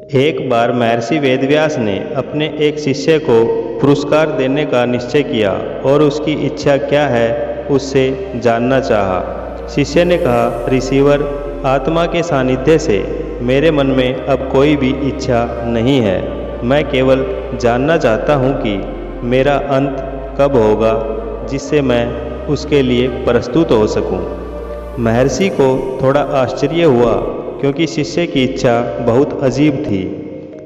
एक बार महर्षि वेदव्यास ने अपने एक शिष्य को पुरस्कार देने का निश्चय किया और उसकी इच्छा क्या है उससे जानना चाहा। शिष्य ने कहा, ऋषिवर, आत्मा के सानिध्य से मेरे मन में अब कोई भी इच्छा नहीं है। मैं केवल जानना चाहता हूँ कि मेरा अंत कब होगा, जिससे मैं उसके लिए प्रस्तुत हो सकूँ। महर्षि को थोड़ा आश्चर्य हुआ, क्योंकि शिष्य की इच्छा बहुत अजीब थी।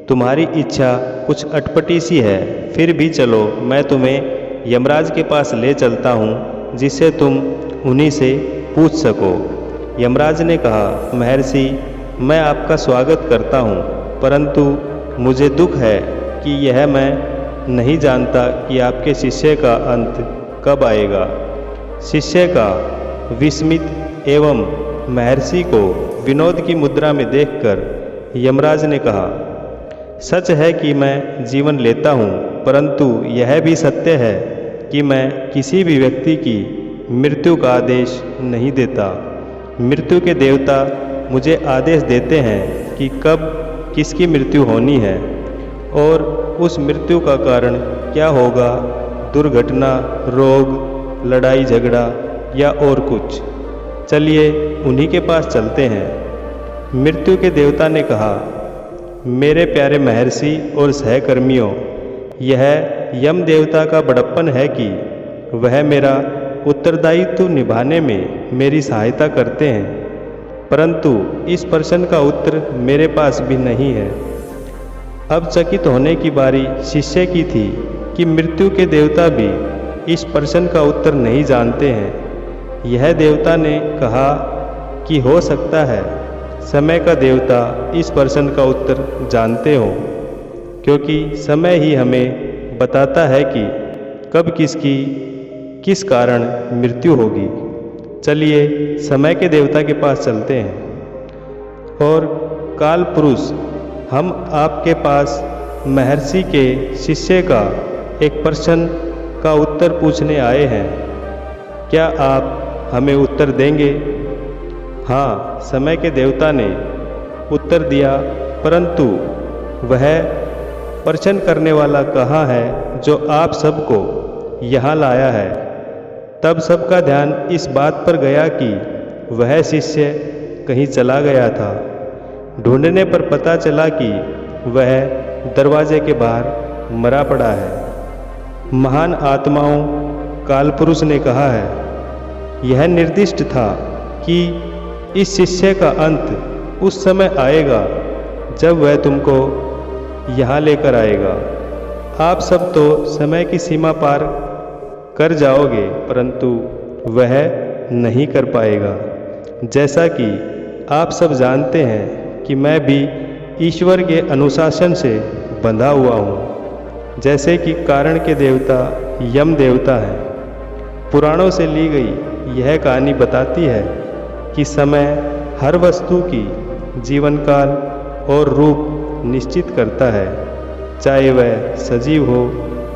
तुम्हारी इच्छा कुछ अटपटी सी है, फिर भी चलो, मैं तुम्हें यमराज के पास ले चलता हूँ, जिससे तुम उन्हीं से पूछ सको। यमराज ने कहा, महर्षि, मैं आपका स्वागत करता हूँ, परंतु मुझे दुख है कि यह मैं नहीं जानता कि आपके शिष्य का अंत कब आएगा। शिष्य का विस्मित एवं महर्षि को विनोद की मुद्रा में देखकर यमराज ने कहा, सच है कि मैं जीवन लेता हूँ, परंतु यह भी सत्य है कि मैं किसी भी व्यक्ति की मृत्यु का आदेश नहीं देता। मृत्यु के देवता मुझे आदेश देते हैं कि कब किसकी मृत्यु होनी है और उस मृत्यु का कारण क्या होगा, दुर्घटना, रोग, लड़ाई झगड़ा या और कुछ। चलिए उन्हीं के पास चलते हैं। मृत्यु के देवता ने कहा, मेरे प्यारे महर्षि और सहकर्मियों, यह यम देवता का बड़प्पन है कि वह मेरा उत्तरदायित्व निभाने में मेरी सहायता करते हैं, परंतु इस प्रश्न का उत्तर मेरे पास भी नहीं है। अब चकित होने की बारी शिष्य की थी कि मृत्यु के देवता भी इस प्रश्न का उत्तर नहीं जानते हैं। यह देवता ने कहा कि हो सकता है समय का देवता इस प्रश्न का उत्तर जानते हो, क्योंकि समय ही हमें बताता है कि कब किसकी किस कारण मृत्यु होगी। चलिए समय के देवता के पास चलते हैं। और काल पुरुष, हम आपके पास महर्षि के शिष्य का एक प्रश्न का उत्तर पूछने आए हैं। क्या आप हमें उत्तर देंगे? हाँ, समय के देवता ने उत्तर दिया, परंतु वह प्रश्न करने वाला कहाँ है जो आप सबको यहाँ लाया है? तब सबका ध्यान इस बात पर गया कि वह शिष्य कहीं चला गया था। ढूंढने पर पता चला कि वह दरवाजे के बाहर मरा पड़ा है। महान आत्माओं, कालपुरुष ने कहा है, यह निर्दिष्ट था कि इस शिष्य का अंत उस समय आएगा जब वह तुमको यहाँ लेकर आएगा। आप सब तो समय की सीमा पार कर जाओगे, परंतु वह नहीं कर पाएगा। जैसा कि आप सब जानते हैं कि मैं भी ईश्वर के अनुशासन से बंधा हुआ हूँ, जैसे कि कारण के देवता यम देवता हैं। पुराणों से ली गई यह कहानी बताती है कि समय हर वस्तु की जीवन काल और रूप निश्चित करता है, चाहे वह सजीव हो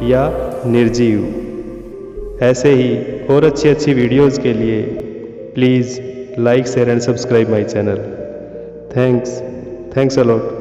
या निर्जीव। ऐसे ही और अच्छी वीडियोज़ के लिए please like, share and subscribe my channel. Thanks a lot.